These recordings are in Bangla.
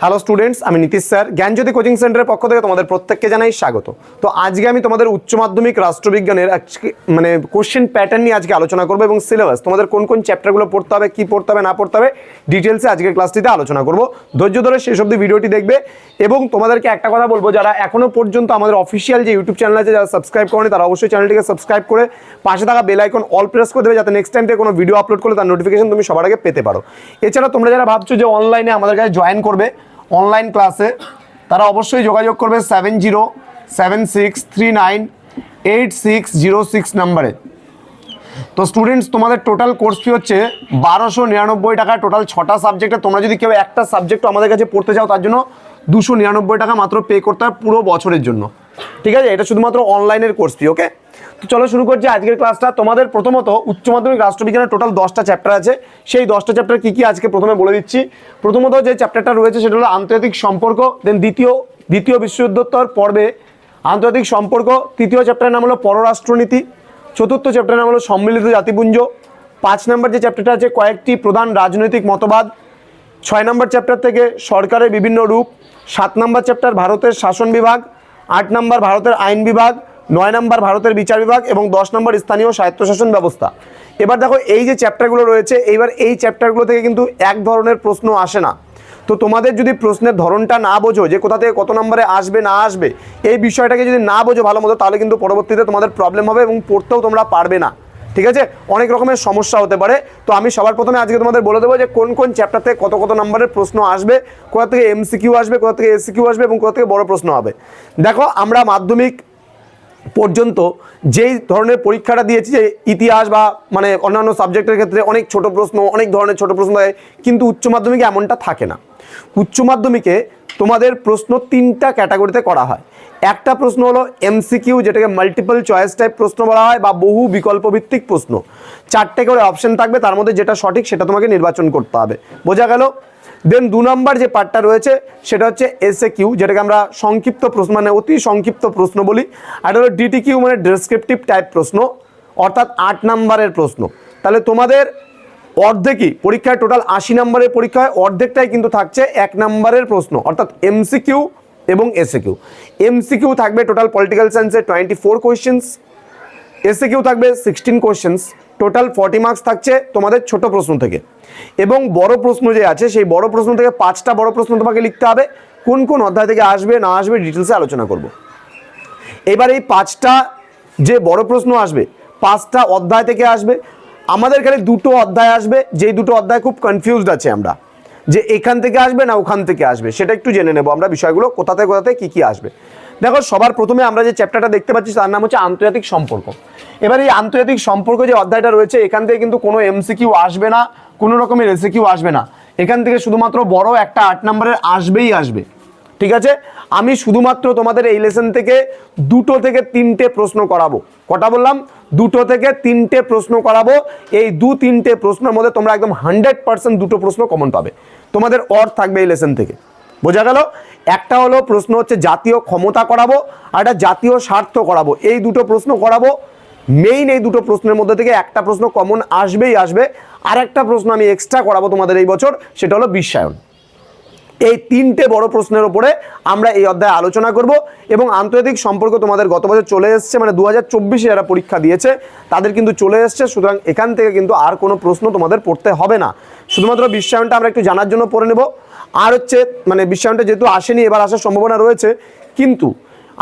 হ্যালো স্টুডেন্টস, আমি নীতিশ স্যার জ্ঞানজ্যোতি কোচিং সেন্টারের পক্ষ থেকে তোমাদের প্রত্যেককে জানাই স্বাগত। তো আজকে আমি তোমাদের উচ্চ মাধ্যমিক রাষ্ট্রবিজ্ঞানের আজকে কোশ্চেন প্যাটার্ন নিয়ে আজকে আলোচনা করবো এবং সিলেবাস তোমাদের কোন কোন চ্যাপ্টারগুলো পড়তে হবে, কি পড়তে হবে না পড়তে হবে ডিটেলসে আজকের ক্লাসটিতে আলোচনা করবো। ধৈর্য ধরে শেষ অবধি ভিডিওটি দেখবে এবং তোমাদেরকে একটা কথা বলবো, যারা এখনো পর্যন্ত আমাদের অফিসিয়াল যে ইউটিউব চ্যানেল আছে যারা সাবস্ক্রাইব করেনি তারা অবশ্যই চ্যানেলটিকে সাবস্ক্রাইব করে পাশে থাকা বেল আইকন অল প্রেস করে দেবে, যাতে নেক্সট টাইম থেকে কোনো ভিডিও আপলোড করলে তার নোটিফিকেশন তুমি সবার আগে পেতে পারো। এছাড়া তোমরা যারা ভাবছো যে অনলাইনে আমাদের কাছে জয়েন করবে অনলাইন ক্লাসে, তারা অবশ্যই যোগাযোগ করবে 7076398606 নাম্বারে। তো স্টুডেন্টস, তোমাদের টোটাল কোর্স ফি হচ্ছে 1299 টাকা। টোটাল 6টা সাবজেক্টে তোমরা যদি কেউ একটা সাবজেক্ট আমাদের কাছে পড়তে চাও তার জন্য 299 টাকা মাত্র পে করতে হয় পুরো বছরের জন্য। ঠিক আছে, এটা শুধুমাত্র অনলাইনের কোর্স ফি। ওকে, তো চলো শুরু করছি আজকের ক্লাসটা। তোমাদের প্রথমত উচ্চ মাধ্যমিক রাষ্ট্রবিজ্ঞানের টোটাল 10টা চ্যাপ্টার আছে। সেই 10টা চ্যাপ্টার কী কী আজকে প্রথমে বলে দিচ্ছি। প্রথমত যে চ্যাপ্টারটা রয়েছে সেটা হলো আন্তর্জাতিক সম্পর্ক। দেন দ্বিতীয় বিশ্বযুদ্ধোত্তর পর্বে আন্তর্জাতিক সম্পর্ক। তৃতীয় চ্যাপ্টারের নাম হলো পররাষ্ট্রনীতি। চতুর্থ চ্যাপ্টারের নাম হলো সম্মিলিত জাতিপুঞ্জ। 5 নম্বর যে চ্যাপ্টারটা আছে কয়েকটি প্রধান রাজনৈতিক মতবাদ। 6 নম্বর চ্যাপ্টার থেকে সরকারের বিভিন্ন রূপ। 7 নম্বর চ্যাপ্টার ভারতের শাসন বিভাগ। 8 নম্বর ভারতের আইন বিভাগ। 9 নম্বর ভারতের বিচার বিভাগ এবং 10 নম্বর স্থানীয় স্বায়ত্তশাসন ব্যবস্থা। এবার দেখো এই যে চ্যাপ্টারগুলো রয়েছে, এইবার এই চ্যাপ্টারগুলো থেকে কিন্তু এক ধরনের প্রশ্ন আসে না। তো তোমাদের যদি প্রশ্নের ধরনটা না বোঝো যে কোথা থেকে কত নম্বরে আসবে না আসবে, এই বিষয়টাকে যদি না বোঝো ভালো মতো, তাহলে কিন্তু পরবর্তীতে তোমাদের প্রবলেম হবে এবং পড়তেও তোমরা পারবে না। ঠিক আছে, অনেক রকমের সমস্যা হতে পারে। তো আমি সবার প্রথমে আজকে তোমাদের বলে দেবো যে কোন কোন চ্যাপ্টার থেকে কত কত নম্বরের প্রশ্ন আসবে, কোথা থেকে এমসিকিউ আসবে, কোথা থেকে এসিকিউ আসবে এবং কোথা থেকে বড় প্রশ্ন হবে। দেখো, আমরা মাধ্যমিক পর্যন্ত যেই ধরনের পরীক্ষাটা দিয়েছি, যে ইতিহাস বা মানে অন্যান্য সাবজেক্টের ক্ষেত্রে অনেক ছোট প্রশ্ন, অনেক ধরনের ছোট প্রশ্ন দেয়, কিন্তু উচ্চ মাধ্যমিকে এমনটা থাকে না। উচ্চ মাধ্যমিকে তোমাদের প্রশ্ন 3টা ক্যাটাগরিতে করা হয়। একটা প্রশ্ন হলো এমসিকিউ, যেটাকে মাল্টিপল চয়েস টাইপ প্রশ্ন বলা হয় বা বহু বিকল্প ভিত্তিক প্রশ্ন। 4টে করে অপশন থাকবে, তার মধ্যে যেটা সঠিক সেটা তোমাকে নির্বাচন করতে হবে। বোঝা গেল? দেন 2 নম্বর যে পার্টটা রয়েছে সেটা হচ্ছে এসএকিউ, যেটাকে আমরা সংক্ষিপ্ত প্রশ্ন মানে অতি সংক্ষিপ্ত প্রশ্ন বলি। আর হলো ডিটিকিউ মানে ডেসক্রিপটিভ টাইপ প্রশ্ন, অর্থাৎ 8 নম্বরের প্রশ্ন। তাহলে তোমাদের অর্ধেকই পরীক্ষায়, টোটাল 80 নম্বরের পরীক্ষায় অর্ধেকটাই কিন্তু থাকছে 1 নম্বরের প্রশ্ন, অর্থাৎ এমসিকিউ এবং এসএকিউ। এমসিকিউ থাকবে টোটাল পলিটিক্যাল সায়েন্সে 24 কোয়েশ্চেন্স, এসএকিউ থাকবে 16 কোয়েশ্চেন্স। টোটাল 40 মার্কস থাকছে তোমাদের ছোট প্রশ্ন থেকে। এবং বড় প্রশ্ন যে আছে সেই বড় প্রশ্ন থেকে 5টা বড় প্রশ্ন তোমাকে লিখতে হবে। কোন কোন অধ্যায় থেকে আসবে না আসবে ডিটেলসে আলোচনা করব। এবার এই 5টা যে বড় প্রশ্ন আসবে 5টা অধ্যায় থেকে আসবে। আমাদের খালি 2টো অধ্যায় আসবে, যেই 2টো অধ্যায় খুব কনফিউজড আছে আমরা, যে এখান থেকে আসবে না ওখান থেকে আসবে, সেটা একটু জেনে নেব আমরা বিষয়গুলো, কোথাতে কী কী আসবে। দেখো, সবার প্রথমে আমরা যে চ্যাপ্টারটা দেখতে পাচ্ছি তার নাম হচ্ছে আন্তর্জাতিক সম্পর্ক। এবার এই আন্তর্জাতিক সম্পর্ক যে অধ্যায়টা রয়েছে, এখান থেকে কিন্তু কোনো এমসিকিউ আসবে না, কোনো রকমের এসিকিউ আসবে না। এখান থেকে শুধুমাত্র বড় একটা 8 নম্বরের আসবেই আসবে। ঠিক আছে, আমি শুধুমাত্র তোমাদের এই লেসন থেকে 2 থেকে 3টে প্রশ্ন করাবো। কটা বললাম? 2 থেকে 3টে প্রশ্ন করাবো। এই 2-3টে প্রশ্নের মধ্যে তোমরা একদম 100% 2টো প্রশ্ন কমন পাবে। তোমাদের অর্থ থাকবে এই লেসন থেকে। বোঝা গেল? একটা হলো প্রশ্ন হচ্ছে জাতীয় ক্ষমতা করাবো, আর একটা জাতীয় স্বার্থ করাবো। এই 2টো প্রশ্ন করাবো। মেইন এই 2টো প্রশ্নের মধ্যে থেকে একটা প্রশ্ন কমন আসবেই আসবে। আর একটা প্রশ্ন আমি এক্সট্রা করাবো তোমাদের এই বছর, সেটা হলো বিশ্বায়ন। এই 3টে বড় প্রশ্নের উপরে আমরা এই অধ্যায়ে আলোচনা করব। এবং আন্তর্জাতিক সম্পর্ক তোমাদের গত বছর চলে এসছে, মানে 2024-এ যারা পরীক্ষা দিয়েছে তাদের কিন্তু চলে এসছে। সুতরাং এখান থেকে কিন্তু আর কোনো প্রশ্ন তোমাদের পড়তে হবে না। শুধুমাত্র বিশ্বায়নটা আমরা একটু জানার জন্য পড়ে নেব। আর হচ্ছে মানে বিশ্বায়নটা যেহেতু আসেনি, এবার আসার সম্ভাবনা রয়েছে, কিন্তু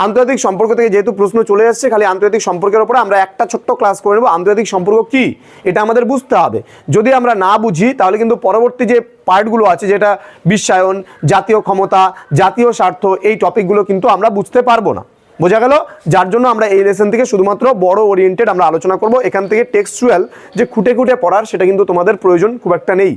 আন্তর্জাতিক সম্পর্ক থেকে যেহেতু প্রশ্ন চলে এসছে, খালি আন্তর্জাতিক সম্পর্কের উপরে আমরা একটা ছোট্ট ক্লাস করে নেব। আন্তর্জাতিক সম্পর্ক কি এটা আমাদের বুঝতে হবে। যদি আমরা না বুঝি তাহলে কিন্তু পরবর্তী যে পার্টগুলো আছে, যেটা বিশ্বায়ন, জাতীয় ক্ষমতা, জাতীয় স্বার্থ, এই টপিকগুলো কিন্তু আমরা বুঝতে পারবো না। বোঝা গেল? যার জন্য আমরা এই লেসন থেকে শুধুমাত্র বড় ওরিয়েন্টেড আমরা আলোচনা করব। এখান থেকে টেক্সচুয়াল যে খুঁটে খুঁটে পড়ার, সেটা কিন্তু তোমাদের প্রয়োজন খুব একটা নেই।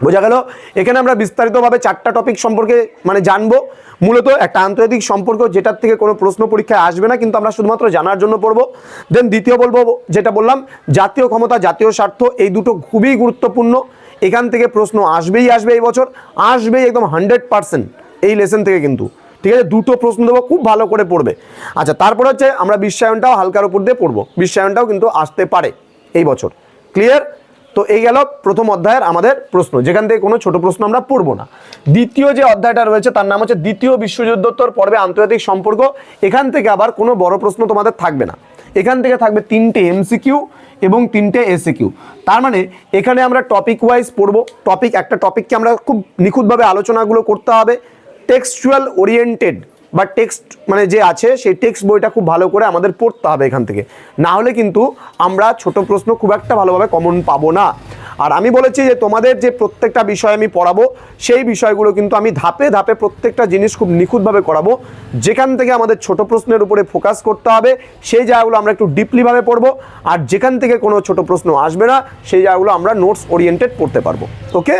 বোঝা গেল? এখানে আমরা বিস্তারিতভাবে 4টা টপিক সম্পর্কে মানে জানবো। মূলত একটা আন্তর্জাতিক সম্পর্ক যেটার থেকে কোনো প্রশ্ন পরীক্ষায় আসবে না, কিন্তু আমরা শুধুমাত্র জানার জন্য পড়বো। দেন দ্বিতীয় বলবো, যেটা বললাম জাতীয় ক্ষমতা, জাতীয় স্বার্থ, এই 2টো খুবই গুরুত্বপূর্ণ। এখান থেকে প্রশ্ন আসবেই আসবে, এই বছর আসবেই একদম 100% এই লেসন থেকে কিন্তু। ঠিক আছে, 2টো প্রশ্ন দেবো, খুব ভালো করে পড়বে। আচ্ছা, তারপর হচ্ছে আমরা বিশ্বায়নটাও হালকার উপর দিয়ে পড়বো। বিশ্বায়নটাও কিন্তু আসতে পারে এই বছর। ক্লিয়ার? তো এই গেল প্রথম অধ্যায়ের আমাদের প্রশ্ন, যেখান থেকে কোনো ছোট প্রশ্ন আমরা পড়বো না। দ্বিতীয় যে অধ্যায়টা রয়েছে তার নাম হচ্ছে দ্বিতীয় বিশ্বযুদ্ধোত্তর পর্বে আন্তর্জাতিক সম্পর্ক। এখান থেকে আবার কোনো বড় প্রশ্ন তোমাদের থাকবে না, এখান থেকে থাকবে 3টে এমসিকিউ এবং 3টে এসিকিউ। তার মানে এখানে আমরা টপিক ওয়াইজ পড়বো, একটা টপিককে আমরা খুব নিখুঁতভাবে আলোচনাগুলো করতে হবে। টেক্সচুয়াল ওরিয়েন্টেড বা টেক্সট মানে যে আছে সেই টেক্সট বইটা খুব ভালো করে আমাদের পড়তে হবে এখান থেকে, না হলে কিন্তু আমরা ছোট প্রশ্ন খুব একটা ভালোভাবে কমন পাবো না। আর আমি বলেছি যে তোমাদের যে প্রত্যেকটা বিষয় আমি পড়াবো সেই বিষয়গুলো কিন্তু আমি ধাপে ধাপে প্রত্যেকটা জিনিস খুব নিখুঁতভাবে করাবো। যেখান থেকে আমাদের ছোট প্রশ্নের উপরে ফোকাস করতে হবে সেই জায়গাগুলো আমরা একটু ডিপলিভাবে পড়বো, আর যেখান থেকে কোনো ছোট প্রশ্ন আসবে না সেই জায়গাগুলো আমরা নোটস ওরিয়েন্টেড পড়তে পারবো। ওকে,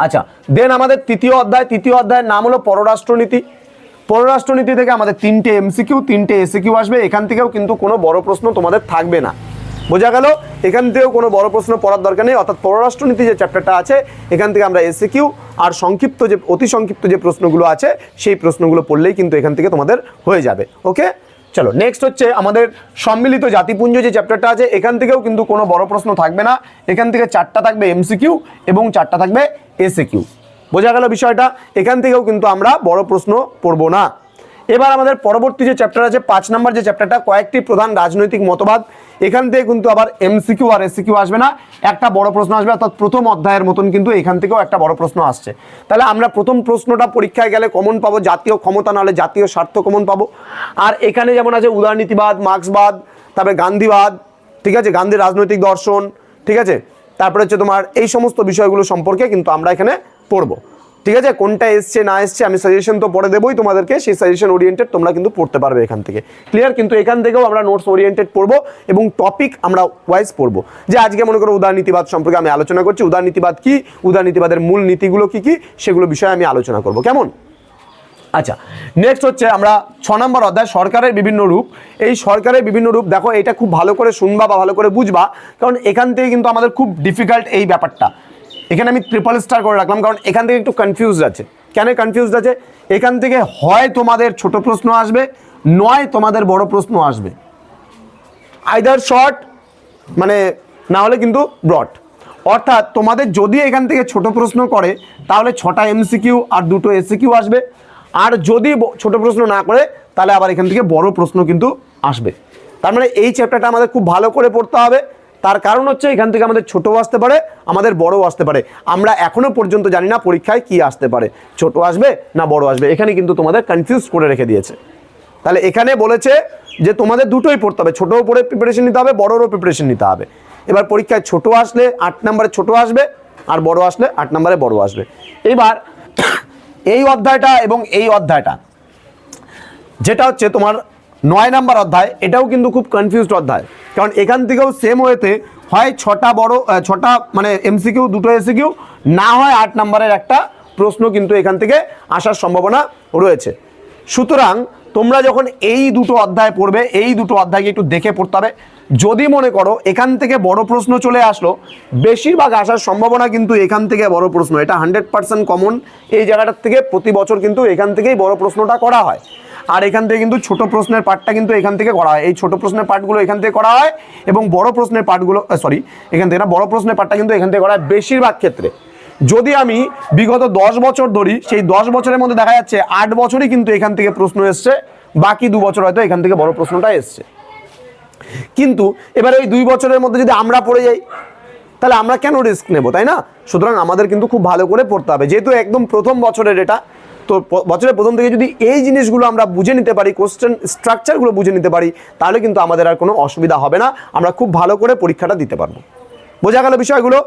আচ্ছা, দেন আমাদের তৃতীয় অধ্যায়ের নাম হলো পররাষ্ট্রনীতি। পররাষ্ট্রনীতি থেকে আমাদের 3টে এমসিকিউ 3টে এসিকিউ আসবে। এখান থেকেও কিন্তু কোনো বড় প্রশ্ন তোমাদের থাকবে না, বোঝা গেল? এখান থেকেও কোনো বড় প্রশ্ন পড়ার দরকার নেই। অর্থাৎ পররাষ্ট্রনীতি যে চ্যাপ্টারটা আছে এখান থেকে আমরা এসিকিউ আর অতি সংক্ষিপ্ত যে প্রশ্নগুলো আছে সেই প্রশ্নগুলো পড়লেই কিন্তু এখান থেকে তোমাদের হয়ে যাবে। ওকে, চলো নেক্সট হচ্ছে আমাদের সম্মিলিত জাতিপুঞ্জ যে চ্যাপ্টারটা আছে, এখান থেকেও কিন্তু কোনো বড় প্রশ্ন থাকবে না। এখান থেকে 4টা থাকবে এমসিকিউ এবং 4টা থাকবে এসিকিউ, বোঝা গেল বিষয়টা? এখান থেকেও কিন্তু আমরা বড় প্রশ্ন পড়বো না। এবার আমাদের পরবর্তী যে চ্যাপ্টার আছে 5 নম্বর যে চ্যাপ্টারটা, কয়েকটি প্রধান রাজনৈতিক মতবাদ। এখান থেকে কিন্তু আবার এমসিকিউ আর এসিকিউ আসবে না, একটা বড় প্রশ্ন আসবে। অর্থাৎ প্রথম অধ্যায়ের মতন কিন্তু এখান থেকেও একটা বড় প্রশ্ন আসছে। তাহলে আমরা প্রথম প্রশ্নটা পরীক্ষায় গেলে কমন পাবো জাতীয় ক্ষমতা, নাহলে জাতীয় স্বার্থ কমন পাবো। আর এখানে যেমন আছে উদারনীতিবাদ, মার্ক্সবাদ, তারপরে গান্ধীবাদ, ঠিক আছে, গান্ধীর রাজনৈতিক দর্শন, ঠিক আছে, তারপরে হচ্ছে তোমার এই সমস্ত বিষয়গুলো সম্পর্কে কিন্তু আমরা এখানে পড়বো। ঠিক আছে, কোনটা এসছে না এসছে আমি সাজেশন তো পরে দেবই তোমাদেরকে, সেই সাজেশন ওরিয়েন্টেড তোমরা কিন্তু পড়তে পারবে এখান থেকে। ক্লিয়ার? কিন্তু এখান থেকেও আমরা নোটস ওরিয়েন্টেড পড়বো এবং টপিক আমরা ওয়াইজ পড়বো। যে আজকে মনে করো উদারনীতিবাদ সম্পর্কে আমি আলোচনা করছি, উদারনীতিবাদ কি, উদারনীতিবাদের মূল নীতিগুলো কি কি, সেগুলো বিষয়ে আমি আলোচনা করব। কেমন? আচ্ছা, নেক্সট হচ্ছে আমরা 6 নম্বর অধ্যায় সরকারের বিভিন্ন রূপ। এই সরকারের বিভিন্ন রূপ দেখো, এটা খুব ভালো করে শুনবা বা ভালো করে বুঝবা, কারণ এখান থেকে কিন্তু আমাদের খুব ডিফিকাল্ট এই ব্যাপারটা। এখানে আমি ট্রিপল স্টার করে রাখলাম, কারণ এখান থেকে একটু কনফিউজড আছে। কেন কনফিউজড আছে? এখান থেকে হয় তোমাদের ছোট প্রশ্ন আসবে, নয় তোমাদের বড় প্রশ্ন আসবে। আইদার শর্ট মানে না হলে কিন্তু ব্রড। অর্থাৎ তোমাদের যদি এখান থেকে ছোট প্রশ্ন করে তাহলে 6টা এমসিকিউ আর 2টো এসিকিউ আসবে, আর যদি ছোট প্রশ্ন না করে তাহলে আবার এখান থেকে বড় প্রশ্ন কিন্তু আসবে। তার মানে এই চ্যাপ্টারটা আমাদের খুব ভালো করে পড়তে হবে। তার কারণ হচ্ছে এখান থেকে আমাদের ছোটও আসতে পারে, আমাদের বড়ও আসতে পারে। আমরা এখনো পর্যন্ত জানি না পরীক্ষায় কি আসতে পারে, ছোট আসবে না বড় আসবে। এখানে কিন্তু তোমাদের কনফিউজ করে রেখে দিয়েছে। তাহলে এখানে বলেছে যে তোমাদের দুটোই পড়তে হবে, ছোটও পড়ে প্রিপারেশন নিতে হবে, বড়রও প্রিপারেশন নিতে হবে। এবার পরীক্ষায় ছোট আসলে 8 নম্বরে ছোট আসবে, আর বড় আসলে 8 নম্বরে বড় আসবে। এবার এই অধ্যায়টা এবং এই অধ্যায়টা যেটা হচ্ছে তোমার 9 নম্বর অধ্যায়, এটাও কিন্তু খুব কনফিউজড অধ্যায়। কারণ এখান থেকেও সেম ওয়েতে হয় 6টা মানে এমসিকিউ 2টো এসিকিউ, না হয় 8 নম্বরের একটা প্রশ্ন কিন্তু এখান থেকে আসার সম্ভাবনা রয়েছে। সুতরাং তোমরা যখন এই দুটো অধ্যায় পড়বে, এই দুটো অধ্যায়কে একটু দেখে পড়তে হবে। যদি মনে করো এখান থেকে বড় প্রশ্ন চলে আসলো, বেশিরভাগ আসার সম্ভাবনা কিন্তু এখান থেকে বড় প্রশ্ন, এটা 100% কমন। এই জায়গাটার থেকে প্রতি বছর কিন্তু এখান থেকেই বড় প্রশ্নটা করা হয়। আর এখান থেকে কিন্তু ছোট প্রশ্নের পার্টটা কিন্তু এখান থেকে করা হয়। এই ছোট প্রশ্নের পার্টগুলো এখান থেকে করা হয় এবং বড় প্রশ্নের পার্টগুলো এখান থেকে না, বড় প্রশ্নের পার্টটা কিন্তু এখান থেকে করা হয় বেশিরভাগ ক্ষেত্রে। যদি আমি বিগত 10 বছর ধরি, সেই 10 বছরের মধ্যে দেখা যাচ্ছে 8 বছরই কিন্তু এখান থেকে প্রশ্ন এসছে, বাকি 2 বছর হয়তো এখান থেকে বড় প্রশ্নটা এসছে। কিন্তু এবার ওই 2 বছরের মধ্যে যদি আমরা পড়ে যাই তাহলে আমরা কেন রিস্ক নেব, তাই না? সুতরাং আমাদের কিন্তু খুব ভালো করে পড়তে হবে, যেহেতু একদম প্রথম বছরের এটা। তো বছরের প্রথম থেকে যদি এই জিনিসগুলো আমরা বুঝে নিতে পারি, কোশ্চেন স্ট্রাকচারগুলো বুঝে নিতে পারি, তাহলে কিন্তু আমাদের আর কোনো অসুবিধা হবে না, আমরা খুব ভালো করে পরীক্ষাটা দিতে পারবো। বোঝা গেল বিষয়গুলো?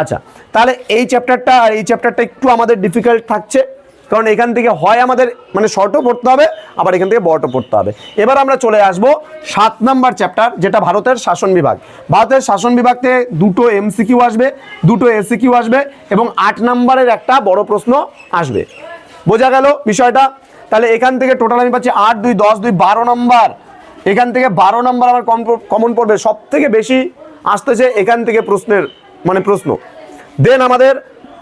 আচ্ছা, তাহলে এই চ্যাপ্টারটা আর এই চ্যাপ্টারটা একটু আমাদের ডিফিকাল্ট থাকছে, কারণ এখান থেকে হয় আমাদের মানে শর্টও পড়তে হবে, আবার এখান থেকে বড়ও পড়তে হবে। এবার আমরা চলে আসবো 7 নম্বর চ্যাপ্টার, যেটা ভারতের শাসন বিভাগ। ভারতের শাসন বিভাগ থেকে 2টো এমসিকিউ আসবে, 2টো এসিকিউ আসবে এবং 8 নম্বরের একটা বড় প্রশ্ন আসবে। বোঝা গেল বিষয়টা? তাহলে এখান থেকে টোটাল আমি পাচ্ছি 8, 2, 10, 2, 12 নম্বর। এখান থেকে 12 নম্বর আমার কমন পড়বে। সব থেকে বেশি আসতেছে এখান থেকে প্রশ্ন। দেন আমাদের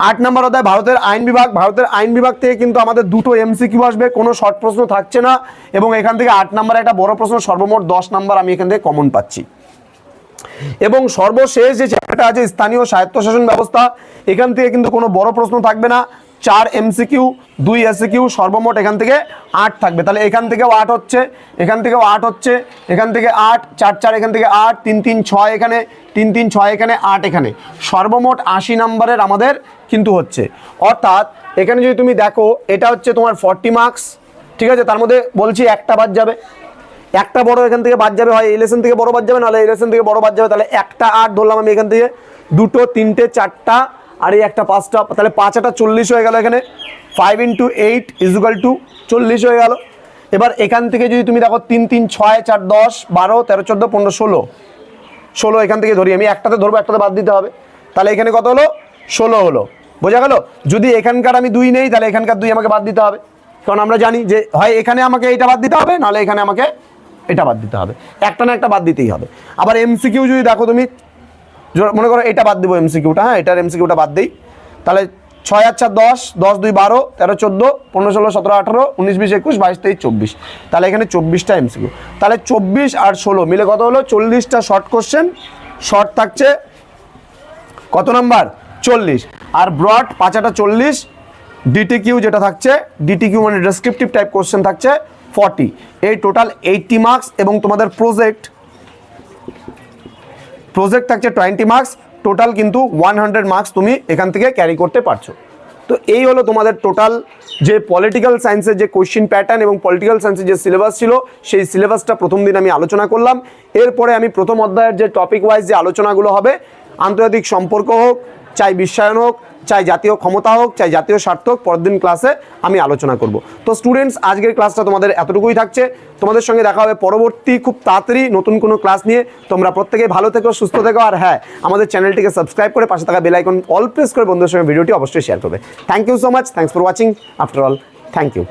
8 নম্বর অধ্যায় ভারতের আইন বিভাগ। ভারতের আইন বিভাগ থেকে কিন্তু আমাদের 2টো এমসিকিউ আসবে, কোনো শর্ট প্রশ্ন থাকছে না। এবং এখান থেকে 8 নম্বরে একটা বড় প্রশ্ন, সর্বমোট 10 নম্বর আমি এখান থেকে কমন পাচ্ছি। এবং সর্বশেষ যে চ্যাপ্টারটা আছে স্থানীয় স্বায়ত্তশাসন ব্যবস্থা, এখান থেকে কিন্তু কোনো বড় প্রশ্ন থাকবে না, 4 MCQ 2 SCQ, সর্বমোট এখান থেকে 8 থাকবে। তাহলে এখান থেকেও 8 হচ্ছে, এখান থেকেও 8 হচ্ছে, এখান থেকে 8, 4 4 এখান থেকে 8, 3 3 6 এখানে, 3 3 6 এখানে, 8 এখানে, সর্বমোট 80 নম্বরের আমাদের কিন্তু হচ্ছে। অর্থাৎ এখানে যদি তুমি দেখো এটা হচ্ছে তোমার 40 মার্কস, ঠিক আছে, তার মধ্যে বলছি একটা বাদ যাবে, একটা বড় এখান থেকে বাদ যাবে, হয় এই লেসন থেকে বড় বাদ যাবে, নাহলে এই লেসন থেকে বড় বাদ যাবে। তাহলে একটা 8 ধরলাম আমি এখান থেকে, 2 3 4টা আর এই একটা 5টা, তাহলে 5 8 40 হয়ে গেল। এখানে 5 × 8 = 40 হয়ে গেল। এবার এখান থেকে যদি তুমি দেখো 3 3 6 4 10 12 13 14 15 16, 16 এখান থেকে ধরি আমি, একটাতে ধরবো, একটাতে বাদ দিতে হবে। তাহলে এখানে কত হলো? 16 হলো। বোঝা গেল? যদি এখানকার আমি 2 নেই তাহলে এখানকার 2 আমাকে বাদ দিতে হবে, কারণ আমরা জানি যে হয় এখানে আমাকে এটা বাদ দিতে হবে, নাহলে এখানে আমাকে এটা বাদ দিতে হবে, একটা না একটা বাদ দিতেই হবে। আবার MCQ যদি দেখো তুমি, মনে করো এটা বাদ দিব MCQটা, হ্যাঁ এটার MCQটা বাদ দিই, তাহলে 6 আর 4 10, 10 2 12, 13 14 15 16 17 18 19 20 21 22 23 24, তাহলে এখানে 24টা MCQ। তাহলে 24 আর 16 মিলে কত হলো? 40টা শর্ট কোশ্চেন, শর্ট থাকছে কত নাম্বার? 40, আর ব্রড 5 8 40, DTQ যেটা থাকছে, DTQ মানে ডেসক্রিপটিভ টাইপ কোশ্চেন থাকছে 40, এই টোটাল 80 মার্কস। এবং তোমাদের প্রজেক্ট থাকছে 20 মার্কস, টোটাল কিন্তু 100 মার্কস তুমি এখান থেকে ক্যারি করতে পারছো। তো এই হলো তোমাদের টোটাল যে পলিটিক্যাল সায়েন্সের যে কোশ্চেন প্যাটার্ন এবং পলিটিক্যাল সায়েন্সের যে সিলেবাস ছিল, সেই সিলেবাসটা প্রথম দিন আমি আলোচনা করলাম। এরপরে আমি প্রথম অধ্যায়ের যে টপিক ওয়াইজ যে আলোচনাগুলো হবে, আন্তর্জাতিক সম্পর্ক হোক, চাই বিশ্বায়ন হোক, চাই জাতীয় ক্ষমতা হোক, চাই জাতীয় স্বার্থ হোক, পরের দিন ক্লাসে আমি আলোচনা করব। তো স্টুডেন্টস, আজকের ক্লাসটা তোমাদের এতটুকুই থাকছে। তোমাদের সঙ্গে দেখা হবে পরবর্তী খুব তাড়াতাড়ি নতুন কোনো ক্লাস নিয়ে। তোমরা প্রত্যেকেই ভালো থেকো, সুস্থ থেকো, আর হ্যাঁ, আমাদের চ্যানেলটিকে সাবস্ক্রাইব করে পাশে থাকা বেল আইকন অল প্রেস করে বন্ধুদের সঙ্গে ভিডিওটি অবশ্যই শেয়ার করবে। Thank you so much, thanks for watching, after all thank you.